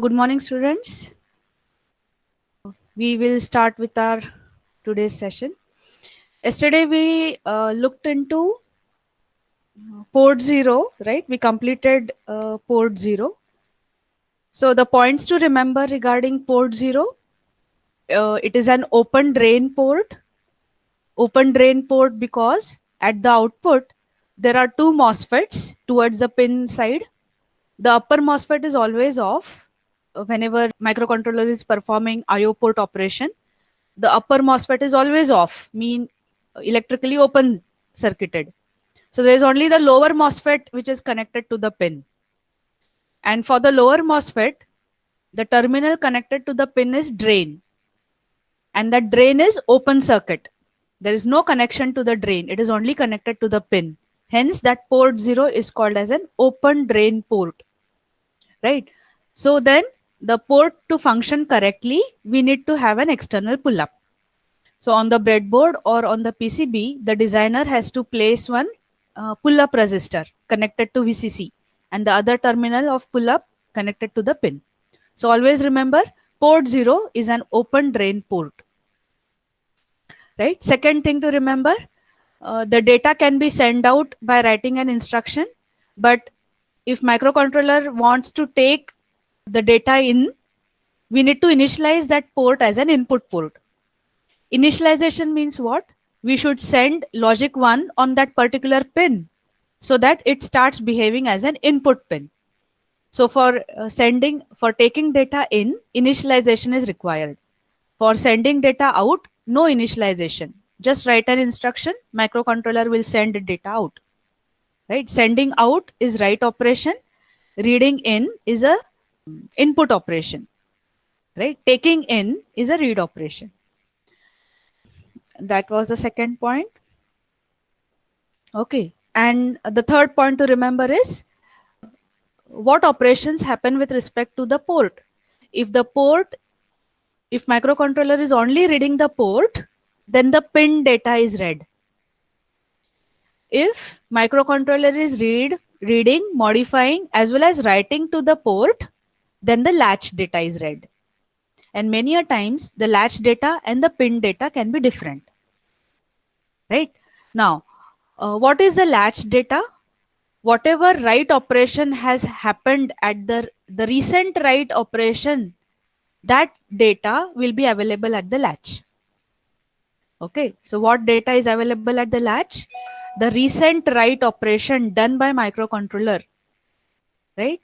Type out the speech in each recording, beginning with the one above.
Good morning, students. We will start with our today's session. Yesterday we looked into port 0, right? We completed port 0. So the points to remember regarding port 0, it is an open drain port. Open drain port because at the output there are two MOSFETs towards the pin side. The upper MOSFET is always off whenever microcontroller is performing IO port operation. The upper MOSFET is always off, mean electrically open circuited. So there is only the lower MOSFET which is connected to the pin. And for the lower MOSFET, the terminal connected to the pin is drain. And that drain is open circuit. There is no connection to the drain. It is only connected to the pin. Hence that port 0 is called as an open drain port. Right? So then the port to function correctly, we need to have an external pull-up. So on the breadboard or on the PCB, the designer has to place one pull-up resistor connected to VCC and the other terminal of pull-up connected to the pin. So always remember, port 0 is an open drain port. Right? Second thing to remember, the data can be sent out by writing an instruction, but if microcontroller wants to take the data in, we need to initialize that port as an input port. Initialization means what? We should send logic 1 on that particular pin so that it starts behaving as an input pin. So for taking data in, initialization is required. For sending data out, no initialization. Just write an instruction, microcontroller will send data out. Right? Sending out is write operation, reading in is a input operation. Right? Taking in is a read operation. That was the second point. Okay. And the third point to remember is what operations happen with respect to the port. If microcontroller is only reading the port, then the pin data is read. If microcontroller is reading, modifying, as well as writing to the port, then the latch data is read. And many a times the latch data and the pin data can be different. Right? Now, what is the latch data? Whatever write operation has happened at the recent write operation, that data will be available at the latch. Okay, so what data is available at the latch? The recent write operation done by microcontroller, right?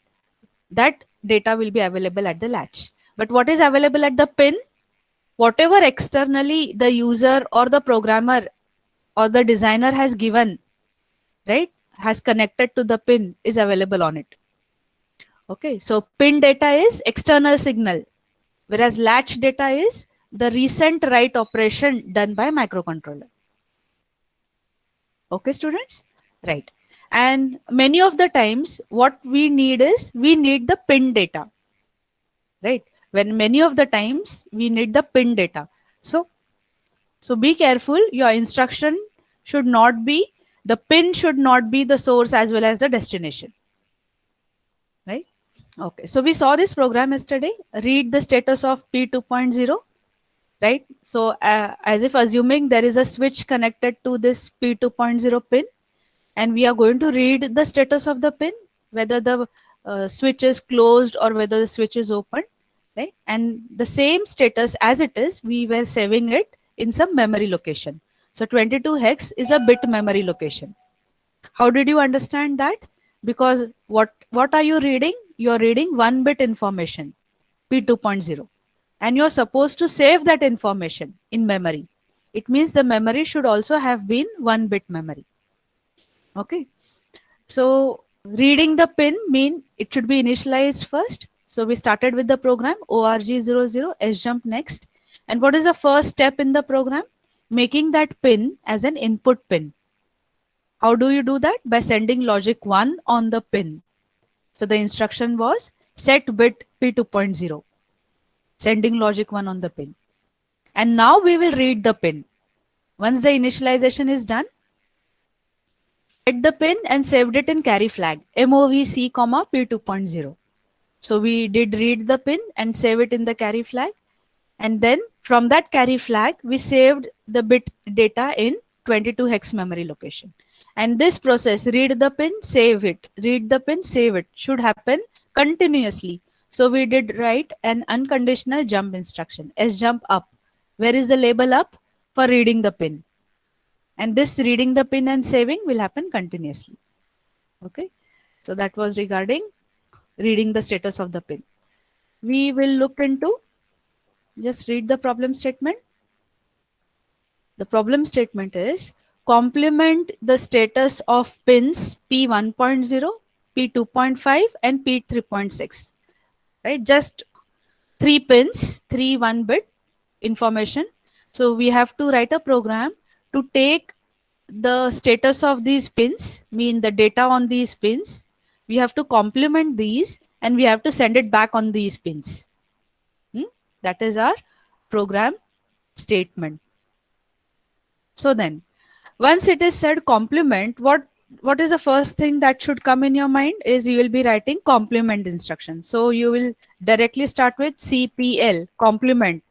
That data will be available at the latch. But what is available at the pin? Whatever externally the user or the programmer or the designer has given, right, has connected to the pin is available on it. Okay, so pin data is external signal, whereas latch data is the recent write operation done by microcontroller. Okay, students? Right. And many of the times what we need is we need the pin data. Right? When many of the times we need the pin data. So be careful, your instruction should not be, the pin should not be the source as well as the destination. Right? Okay, so we saw this program yesterday. Read the status of P2.0. Right? So as if assuming there is a switch connected to this P2.0 pin, and we are going to read the status of the pin, whether the switch is closed or whether the switch is open. Right? And the same status as it is, we were saving it in some memory location. So 22 hex is a bit memory location. How did you understand that? Because what are you reading? You are reading 1-bit information, P2.0. And you're supposed to save that information in memory. It means the memory should also have been 1-bit memory. Okay. So reading the pin mean it should be initialized first. So we started with the program ORG00 sjump next. And what is the first step in the program? Making that pin as an input pin. How do you do that? By sending logic 1 on the pin. So the instruction was set bit P2.0. Sending logic 1 on the pin. And now we will read the pin. Once the initialization is done, set the pin and saved it in carry flag MOVC, P2.0. So we did read the pin and save it in the carry flag. And then from that carry flag, we saved the bit data in 22 hex memory location. And this process, read the pin, save it, read the pin, save it, should happen continuously. So we did write an unconditional jump instruction, S jump up. Where is the label up? For reading the pin. And this reading the pin and saving will happen continuously. Okay. So that was regarding reading the status of the pin. We will look into, just read the problem statement. The problem statement is complement the status of pins P1.0, P2.5 and P3.6. Right? Just 3 pins, 1 bit information. So we have to write a program to take the status of these pins, mean the data on these pins. We have to complement these and we have to send it back on these pins. That is our program statement. So then, once it is said complement, what is the first thing that should come in your mind is you will be writing complement instruction. So you will directly start with CPL, complement.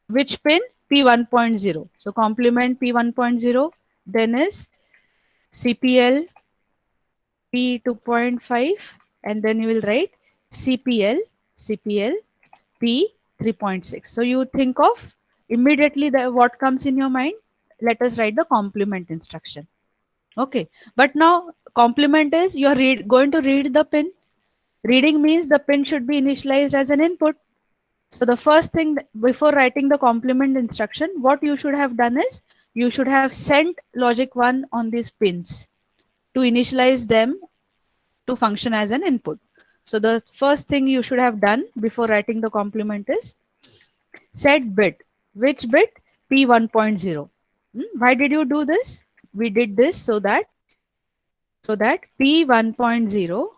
Which pin? P1.0. So complement P1.0, then is CPL P2.5, and then you will write CPL P3.6. So you think of immediately what comes in your mind. Let us write the complement instruction. Okay, but now complement is you are going to read the pin. Reading means the pin should be initialized as an input. So the first thing before writing the complement instruction, what you should have done is you should have sent logic 1 on these pins to initialize them to function as an input. So the first thing you should have done before writing the complement is set bit. Which bit? P1.0. Why did you do this? We did this so that P1.0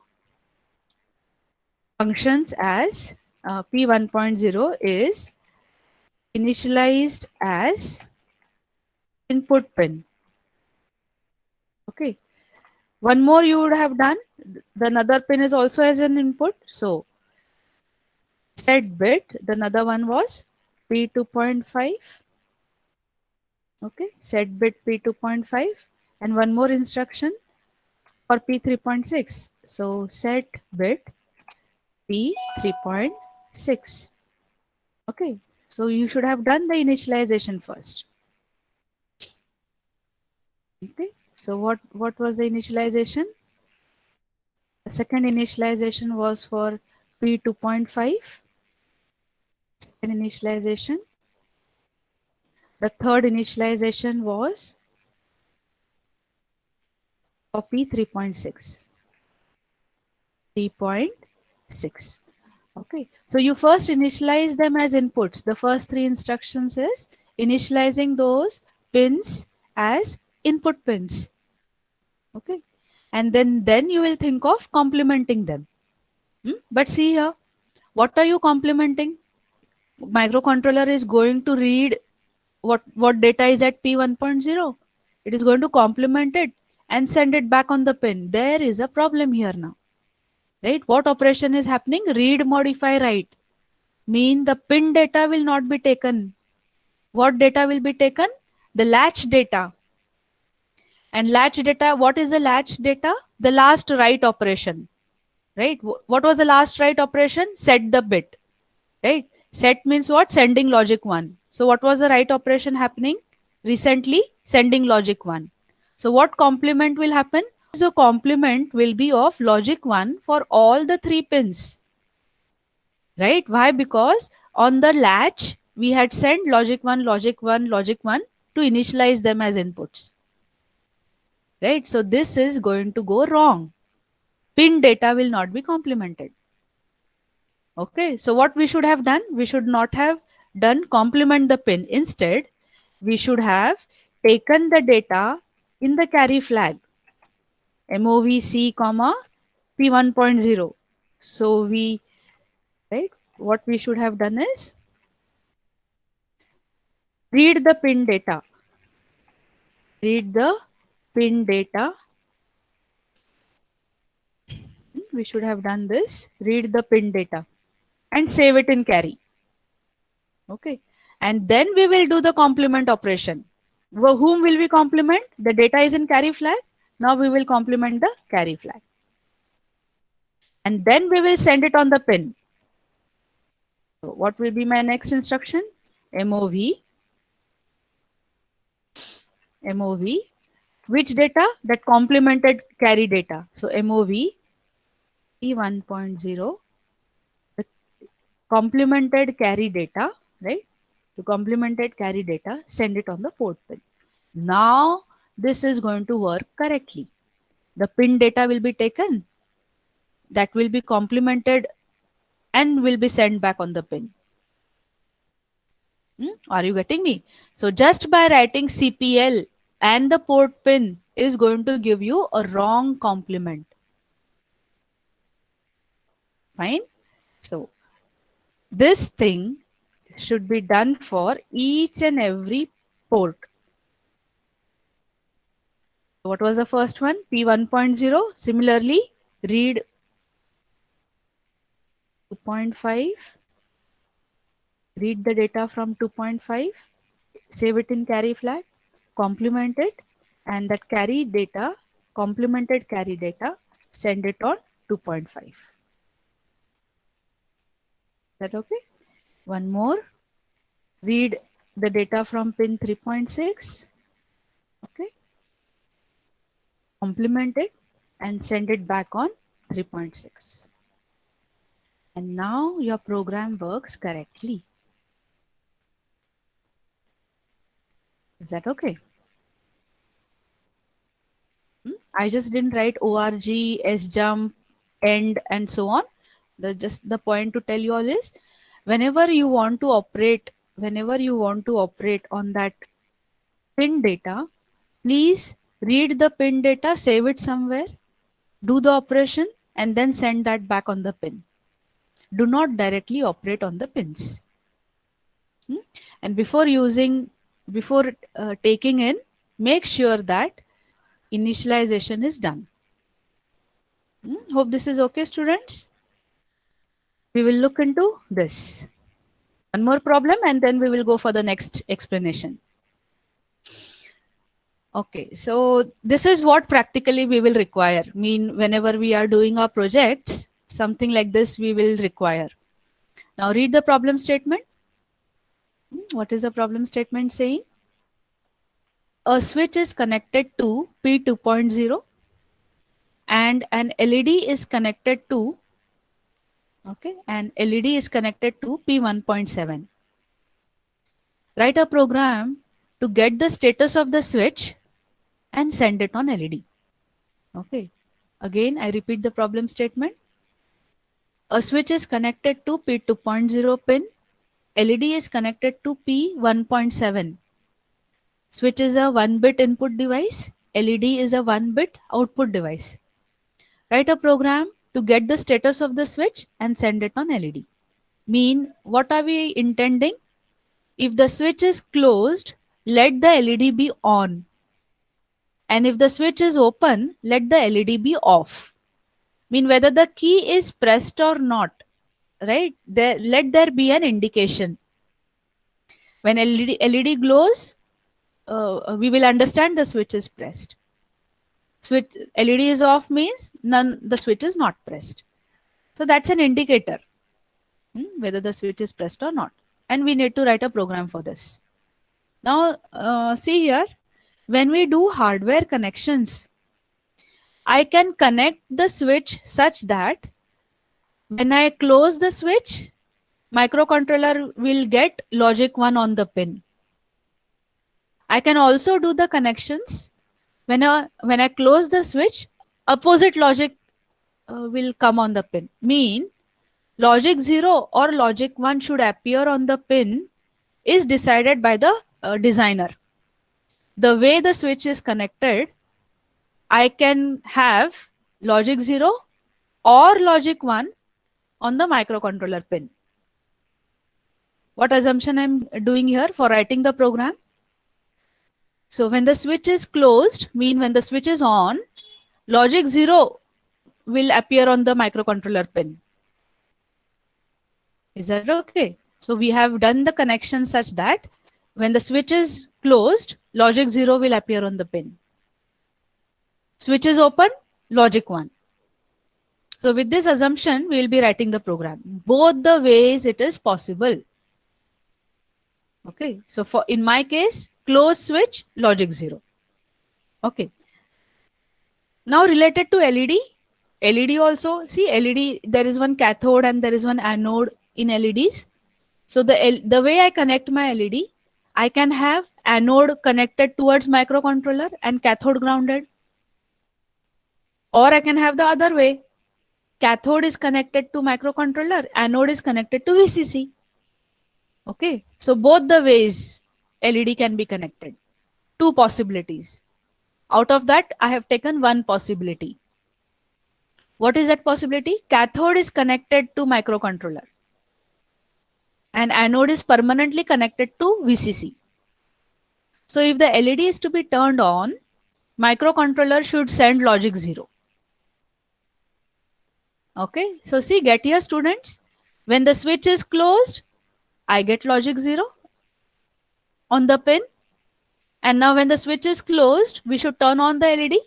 functions as P1.0 is initialized as input pin. Okay. One more you would have done. The another pin is also as an input. So set bit, the another one was P2.5. Okay. Set bit P2.5 and one more instruction for P3.6. So set bit P3.6. Okay. So you should have done the initialization first. Okay. So what was the initialization? The second initialization was for P2.5. Second initialization. The third initialization was for P3.6. 3.6. Okay. So you first initialize them as inputs. The first 3 instructions is initializing those pins as input pins. Okay. And then you will think of complementing them. But see here, what are you complementing? Microcontroller is going to read what data is at P1.0. It is going to complement it and send it back on the pin. There is a problem here now. Right? What operation is happening? Read, modify, write. Mean the pin data will not be taken. What data will be taken? The latch data. And latch data, what is the latch data? The last write operation. Right? What was the last write operation? Set the bit. Right? Set means what? Sending logic 1. So what was the write operation happening? Recently, sending logic 1. So what complement will happen? The complement will be of logic 1 for all the 3 pins. Right? Why? Because on the latch, we had sent logic 1, logic 1, logic 1 to initialize them as inputs. Right? So this is going to go wrong. Pin data will not be complemented. Okay. So what we should have done? We should not have done complement the pin. Instead, we should have taken the data in the carry flag. MOVC, P1.0. So right, what we should have done is read the pin data. Read the pin data. we should have done this. Read the pin data and save it in carry. Okay. And then we will do the complement operation. Whom will we complement? The data is in carry flag. Now we will complement the carry flag. And then we will send it on the pin. So what will be my next instruction? MOV. MOV. Which data? That complemented carry data. So MOV P1.0. The complemented carry data, right? The complemented carry data, send it on the port pin. Now this is going to work correctly. The pin data will be taken, that will be complemented and will be sent back on the pin. Are you getting me? So just by writing CPL and the port pin is going to give you a wrong complement. Fine. So this thing should be done for each and every port. What was the first one? P1.0. Similarly, read 2.5. Read the data from 2.5. Save it in carry flag. Complement it. And that carry data, complemented carry data, send it on 2.5. Is that okay? One more. Read the data from pin 3.6. Okay. Complement it and send it back on 3.6. And now your program works correctly. Is that okay? I just didn't write org, sjump, end, and so on. Just the point to tell you all is, whenever you want to operate on that pin data, please read the pin data, save it somewhere, do the operation, and then send that back on the pin. Do not directly operate on the pins. And before taking in, make sure that initialization is done. Hope this is okay, students. We will look into this. One more problem and then we will go for the next explanation. Okay, so this is what practically we will require. Whenever we are doing our projects, something like this we will require. Now read the problem statement. What is the problem statement saying? A switch is connected to P2.0 and an LED is connected to P1.7. Write a program to get the status of the switch and send it on LED. Okay. Again, I repeat the problem statement. A switch is connected to P2.0 pin. LED is connected to P1.7. Switch is a 1-bit input device. LED is a 1-bit output device. Write a program to get the status of the switch and send it on LED. What are we intending? If the switch is closed, let the LED be on. And if the switch is open, let the LED be off. Whether the key is pressed or not, right? Let there be an indication. When LED glows, we will understand the switch is pressed. Switch LED is off means the switch is not pressed. So that's an indicator whether the switch is pressed or not. And we need to write a program for this. Now see here, when we do hardware connections, I can connect the switch such that when I close the switch, microcontroller will get logic 1 on the pin. I can also do the connections when I close the switch, opposite logic will come on the pin. Logic 0 or logic 1 should appear on the pin is decided by the designer. The way the switch is connected, I can have logic 0 or logic 1 on the microcontroller pin. What assumption I'm doing here for writing the program? So when the switch is closed, when the switch is on, logic 0 will appear on the microcontroller pin. Is that okay? So we have done the connection such that when the switch is closed, logic 0 will appear on the pin. Switch is open, logic 1. So with this assumption, we will be writing the program. Both the ways it is possible. Okay, so for in my case, close switch, logic 0. Okay. Now related to LED, LED also, see LED, there is one cathode and there is one anode in LEDs. So the way I connect my LED, I can have anode connected towards microcontroller and cathode grounded. Or I can have the other way. Cathode is connected to microcontroller, anode is connected to VCC. Okay, so both the ways LED can be connected. Two possibilities. Out of that, I have taken one possibility. What is that possibility? Cathode is connected to microcontroller and anode is permanently connected to VCC. So if the LED is to be turned on, microcontroller should send logic 0. Okay, so see, get here students, when the switch is closed, I get logic 0 on the pin. And now when the switch is closed, we should turn on the LED.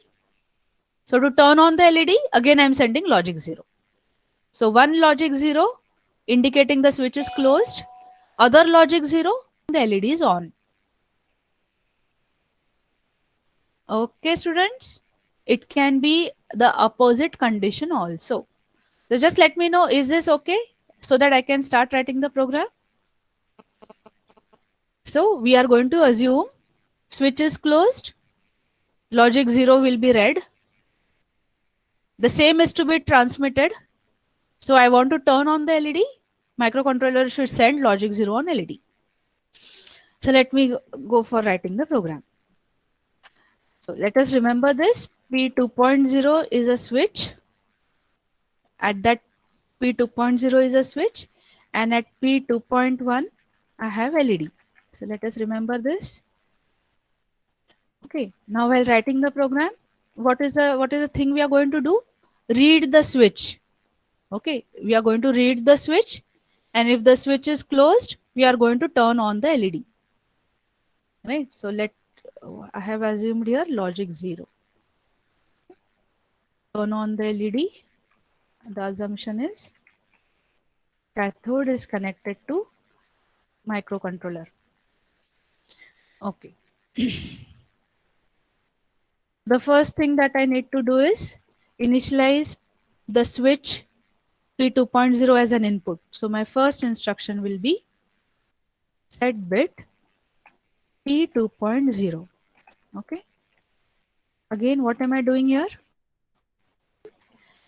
So to turn on the LED, again I am sending logic 0. So one logic 0 indicating the switch is closed, other logic 0, the LED is on. Okay students, it can be the opposite condition also. So just let me know, is this okay? So that I can start writing the program. So we are going to assume switch is closed, logic 0 will be read. The same is to be transmitted. So I want to turn on the LED. Microcontroller should send logic 0 on LED. So let me go for writing the program. So let us remember this. P2.0 is a switch. At that P2.0 is a switch. And at P2.1, I have LED. So let us remember this. Okay. Now while writing the program, what is the thing we are going to do? Read the switch. Okay. We are going to read the switch. And if the switch is closed, we are going to turn on the LED. Right. So I have assumed here logic 0. Turn on the LED. The assumption is cathode is connected to microcontroller. Okay. The first thing that I need to do is initialize the switch P2.0 as an input. So my first instruction will be set bit P2.0. Okay. Again, what am I doing here?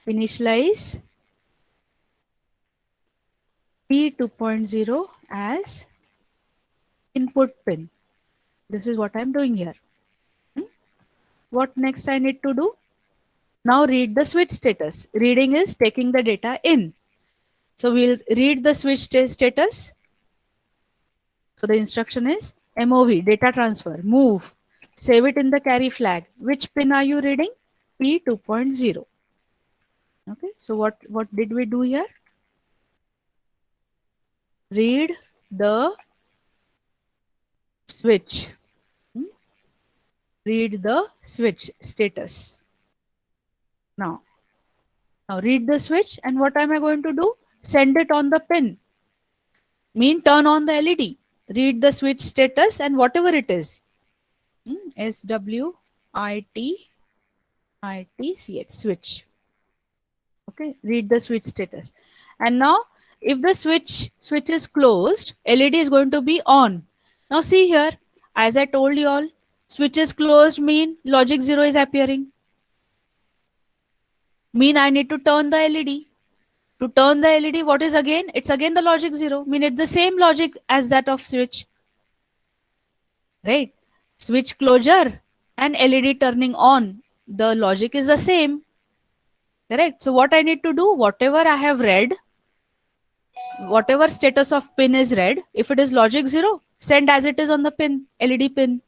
Initialize P2.0 as input pin. This is what I'm doing here. What next I need to do? Now read the switch status. Reading is taking the data in. So we'll read the switch status. So the instruction is MOV, data transfer, move, save it in the carry flag. Which pin are you reading? P2.0. Okay, so what did we do here? Read the switch. Read the switch status. Now read the switch, and what am I going to do? Send it on the pin. Mean turn on the LED. Read the switch status and whatever it is. SWITCH, switch. Okay, read the switch status. And now if the switch is closed, LED is going to be on. Now see here, as I told you all, switch is closed mean logic 0 is appearing. Mean I need to turn the LED. To turn the LED, what is again? It's again the logic 0. Mean it's the same logic as that of switch. Right? Switch closure and LED turning on. The logic is the same. Correct? So what I need to do? Whatever I have read, whatever status of pin is read, if it is logic 0, send as it is on the pin, LED pin.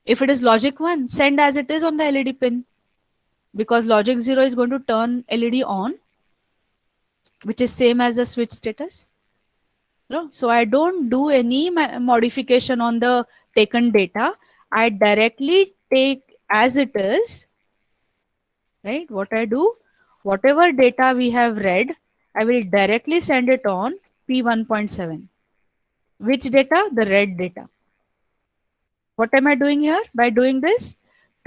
If it is logic 1, send as it is on the LED pin. because logic 0 is going to turn LED on, which is same as the switch status. No? So I don't do any modification on the taken data. I directly take as it is, right? What I do, whatever data we have read, I will directly send it on P1.7. Which data? The read data. What am I doing here? By doing this,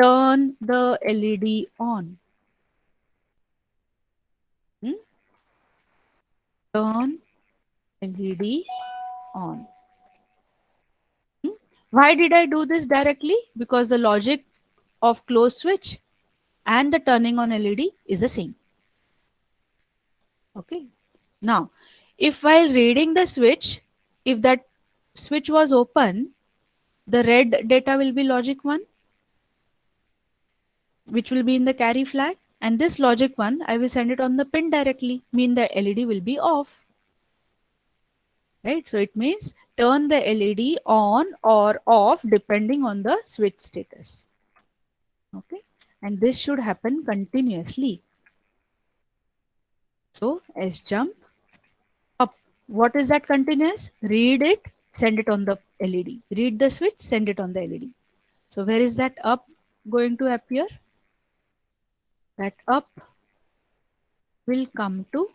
turn the LED on. Hmm? Turn LED on. Hmm? Why did I do this directly? Because the logic of close switch and the turning on LED is the same. Okay. Now, if while reading the switch, if that switch was open, the red data will be logic 1, which will be in the carry flag. And this logic 1, I will send it on the pin directly, mean the LED will be off. Right? So it means turn the LED on or off depending on the switch status. Okay. And this should happen continuously. So S jump up. What is that continuous? Read it, send it on the LED. Read the switch, send it on the LED. So where is that up going to appear? That up will come to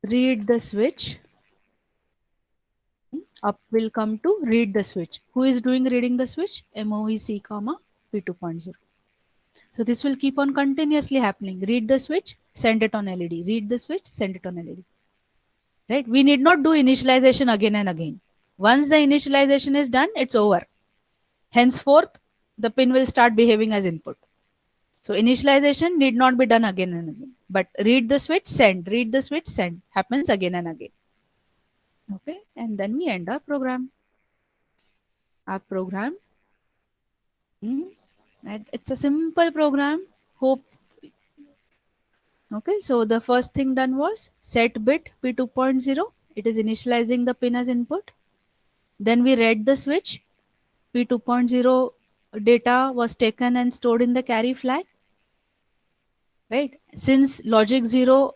read the switch. Up will come to read the switch. Who is doing reading the switch? MOVC comma P2.0. So this will keep on continuously happening. Read the switch, send it on LED. Read the switch, send it on LED. Right? We need not do initialization again and again. Once the initialization is done, it's over. Henceforth, the pin will start behaving as input. So initialization need not be done again and again. But read the switch, send. Read the switch, send. Happens again and again. Okay. And then we end our program. Our program. It's a simple program. Hope. Okay. So the first thing done was set bit P2.0. It is initializing the pin as input. Then we read the switch. P2.0 data was taken and stored in the carry flag. Right. Since logic 0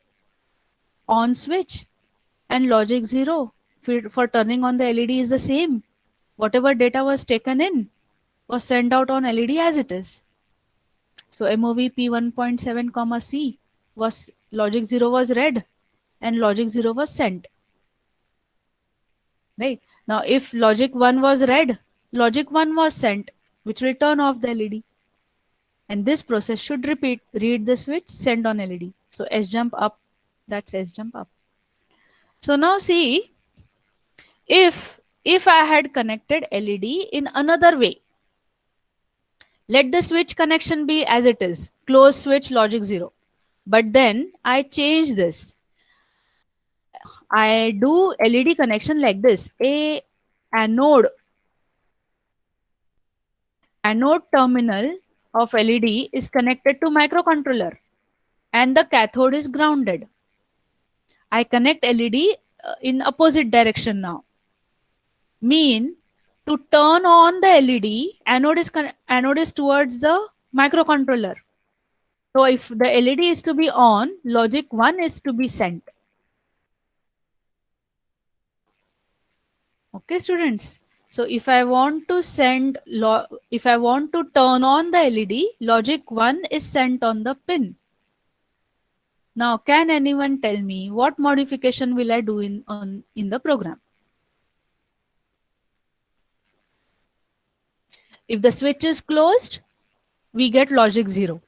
on switch and logic 0 for turning on the LED is the same. Whatever data was taken in was sent out on LED as it is. So MOV P1.7 comma C was logic 0 was read and logic 0 was sent. Right. Now if logic 1 was read, logic 1 was sent, which will turn off the LED. And this process should repeat. Read the switch, send on LED. So S jump up, that's S jump up. So now see, if I had connected LED in another way, let the switch connection be as it is, close switch logic 0. But then I change this. I do LED connection like this. A anode terminal of LED is connected to microcontroller and the cathode is grounded. I connect LED in opposite direction now. Mean to turn on the LED, anode is towards the microcontroller. So if the LED is to be on, logic 1 is to be sent. Okay, students. So if I want to send, if I want to turn on the LED, logic 1 is sent on the pin. Now, can anyone tell me what modification will I do in the program? If the switch is closed, we get logic 0.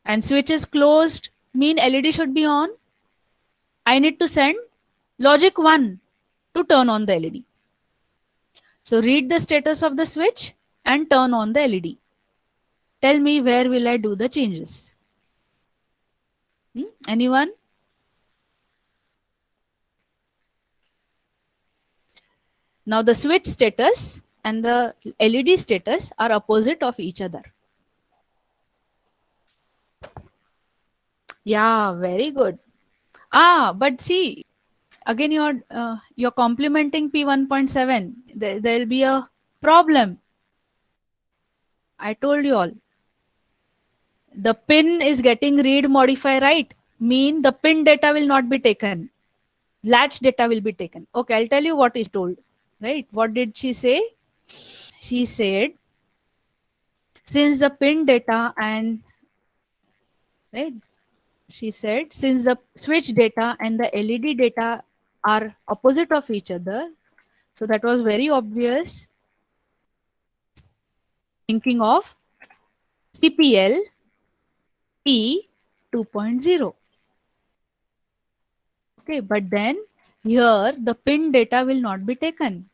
And switch is closed, mean LED should be on. I need to send logic 1 to turn on the LED. So read the status of the switch and turn on the LED. Tell me where will I do the changes? Anyone? Now the switch status and the LED status are opposite of each other. Yeah, very good. But see, again you're complementing P1.7. There will be a problem. I told you all. The pin is getting read, modify, write. Mean the pin data will not be taken. Latch data will be taken. Okay, I'll tell you what is told. Right? What did she say? She said, since the pin data and right, she said, since the switch data and the LED data are opposite of each other, so that was very obvious. Thinking of CPL P 2.0. Okay, but then here the pin data will not be taken.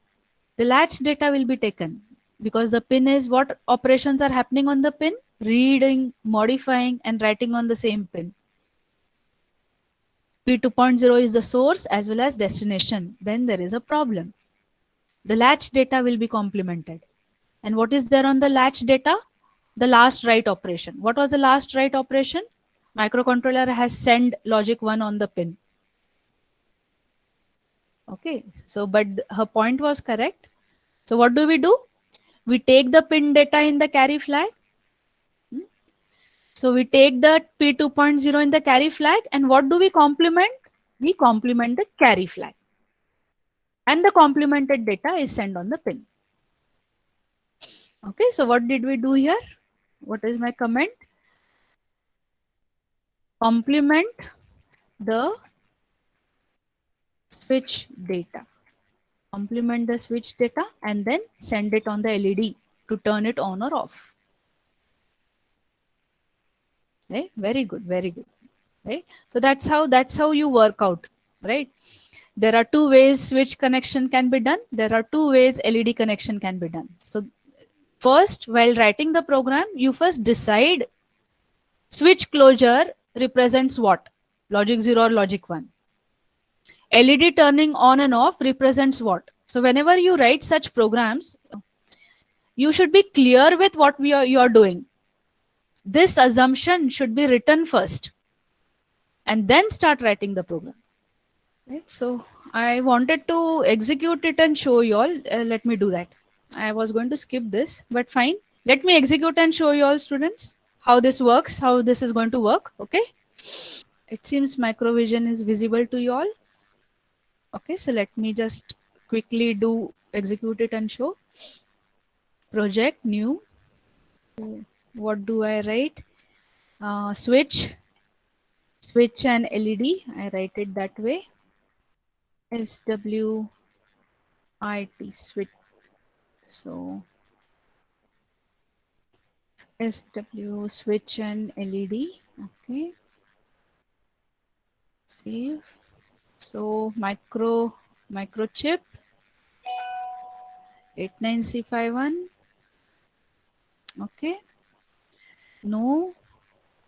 The latch data will be taken because the pin is what operations are happening on the pin? Reading, modifying, and writing on the same pin. P 2.0 is the source as well as destination. Then there is a problem. The latch data will be complemented. And what is there on the latch data? The last write operation. What was the last write operation? Microcontroller has send logic 1 on the pin. Okay, so but her point was correct. So what do? We take the pin data in the carry flag. So we take the P 2.0 in the carry flag, and what do we complement? We complement the carry flag. And the complemented data is sent on the pin. Okay, so what did we do here? What is my comment? Complement the switch data. Complement the switch data and then send it on the LED to turn it on or off. Right? Very good, very good. Right? So that's how you work out. Right? There are two ways switch connection can be done. There are two ways LED connection can be done. So first, while writing the program, you first decide switch closure represents what? Logic 0 or logic 1. LED turning on and off represents what? So whenever you write such programs, you should be clear with what you are doing. This assumption should be written first and then start writing the program. Right? So I wanted to execute it and show you all. Let me do that. I was going to skip this, but fine. Let me execute and show you all, students, how this works, how this is going to work. Okay. It seems Microvision is visible to you all. Okay, so let me just quickly do execute it and show. Project new. What do I write? Switch and LED. I write it that way. SWIT switch. So SW switch and LED. Okay. Save. So microchip 89C51. Okay. No.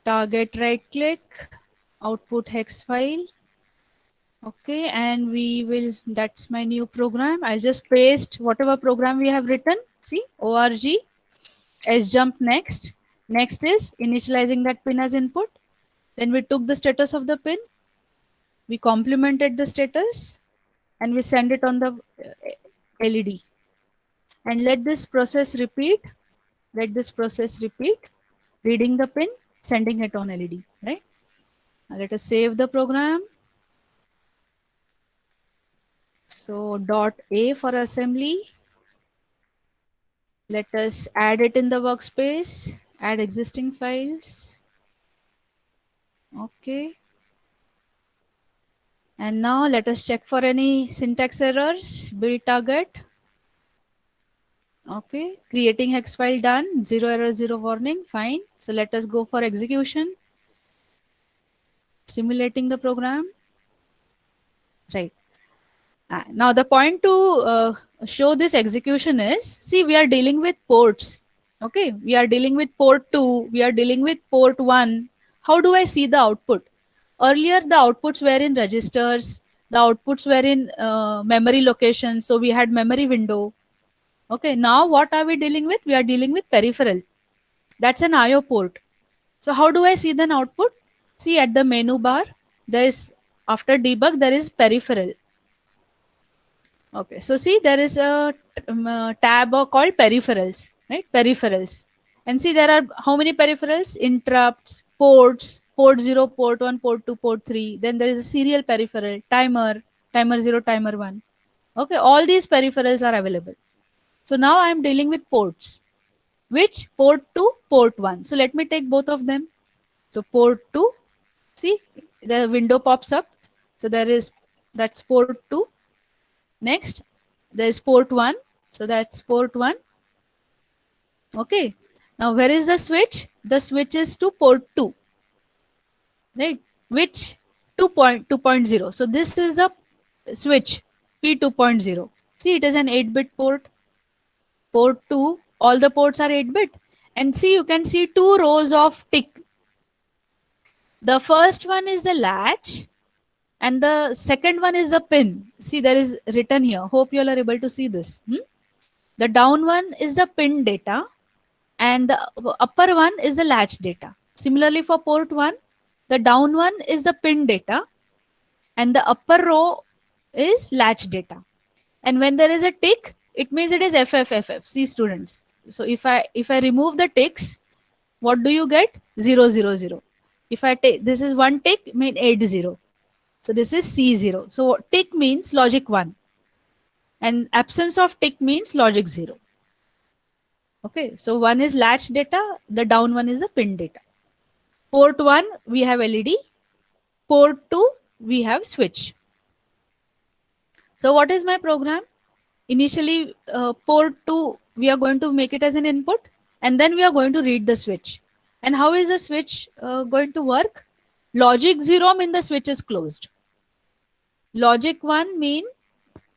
Target right click. Output hex file. Okay, and we will, that's my new program. I'll just paste whatever program we have written. See, org, sjump next. Next is initializing that pin as input. Then we took the status of the pin. We complemented the status and we send it on the LED. And let this process repeat. Let this process repeat. Reading the pin, sending it on LED, right? Now let us save the program. So .a for assembly. Let us add it in the workspace. Add existing files. Okay. And now let us check for any syntax errors. Build target. Okay. Creating hex file done. 0 error, 0 warning. Fine. So let us go for execution. Simulating the program. Right. Now the point to show this execution is, see, we are dealing with ports. Okay, we are dealing with port 2, we are dealing with port 1. How do I see the output? Earlier the outputs were in registers, the outputs were in memory locations, so we had memory window. Okay, now what are we dealing with? We are dealing with peripheral. That's an IO port. So how do I see the output? See, at the menu bar, there is, after debug, there is peripheral. Okay, so see, there is a tab called peripherals, right? Peripherals. And see, there are how many peripherals? Interrupts, ports, port 0, port 1, port 2, port 3. Then there is a serial peripheral, timer, timer 0, timer 1. Okay, all these peripherals are available. So now I am dealing with ports. Which? Port 2, port 1. So let me take both of them. So port 2, see, the window pops up. So that's port 2. Next, there is port 1. So that's port 1. Okay. Now where is the switch? The switch is to port 2. Right? Which 2.0. So this is a switch P2.0. See, it is an 8-bit port. Port 2, all the ports are 8-bit. And see, you can see 2 rows of tick. The first one is the latch and the second one is the pin. See, there is written here. Hope you all are able to see this. The down one is the pin data and the upper one is the latch data. Similarly for port 1, the down one is the pin data and the upper row is latch data. And when there is a tick, it means it is FFFF. See, students. So if I remove the ticks, what do you get? 0, 0, 0. If I take this is one tick, mean 8, 0. So this is C0. So tick means logic 1 and absence of tick means logic 0. Okay, so one is latch data, the down one is the pin data. Port 1 we have LED, port 2 we have switch. So what is my program? Initially port 2 we are going to make it as an input and then we are going to read the switch. And how is the switch going to work? Logic 0 mean the switch is closed. Logic 1 mean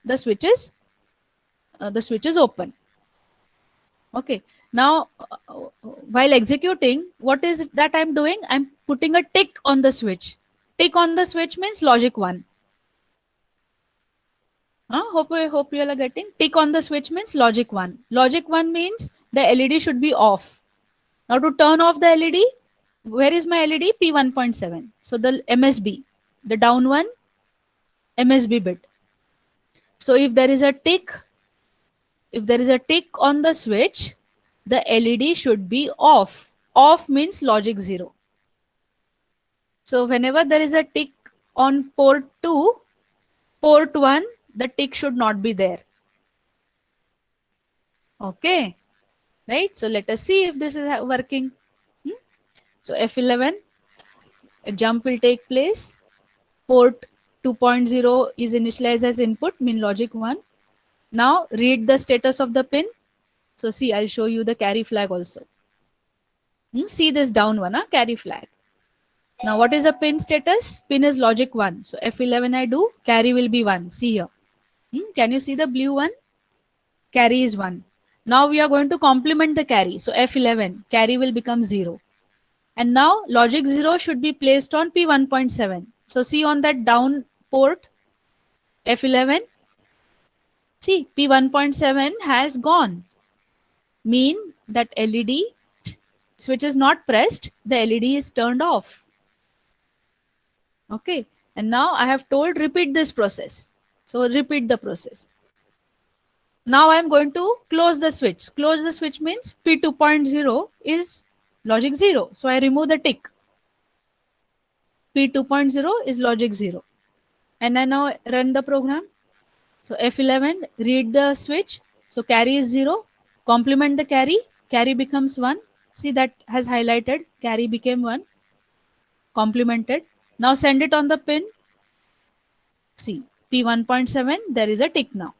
the switch is open. Okay. Now while executing, what is it that I'm doing? I'm putting a tick on the switch. Tick on the switch means logic 1. Hope you all are getting. Tick on the switch means logic 1. Logic 1 means the LED should be off. Now to turn off the LED, where is my LED? P1.7. So the MSB, the down one, MSB bit. So if there is a tick on the switch, the LED should be off. Off means logic 0. So whenever there is a tick on port 2, port 1, the tick should not be there. Okay. Right? So let us see if this is working. So F11, a jump will take place. Port 2.0 is initialized as input, mean logic 1. Now read the status of the pin. So see, I'll show you the carry flag also. See this down one, carry flag. Now what is the pin status? Pin is logic 1. So F11 I do, carry will be 1. See here. Can you see the blue one? Carry is 1. Now we are going to complement the carry. So F11, carry will become 0. And now logic 0 should be placed on P1.7. So see on that down port, F11, see P1.7 has gone. Mean that LED switch is not pressed, the LED is turned off. Okay, and now I have told repeat this process. So repeat the process. Now I am going to close the switch. Close the switch means P2.0 is logic 0. So I remove the tick. P2.0 is logic 0. And I now run the program. So F11, read the switch. So carry is 0. Complement the carry. Carry becomes 1. See, that has highlighted. Carry became 1. Complemented. Now send it on the pin. See, P1.7, there is a tick now.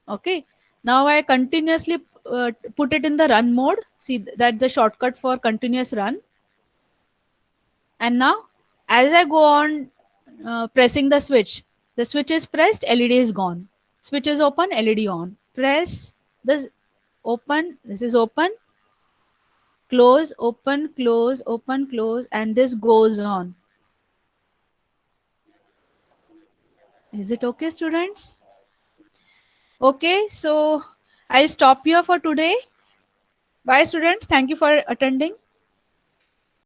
Okay. Now I continuously put it in the run mode. See, that's the shortcut for continuous run. And now as I go on pressing the switch is pressed, LED is gone. Switch is open, LED on. Press this, open, this is open, close, open, close, open, close, and this goes on. Is it okay, students? Okay, so I stop here for today. Bye, students. Thank you for attending.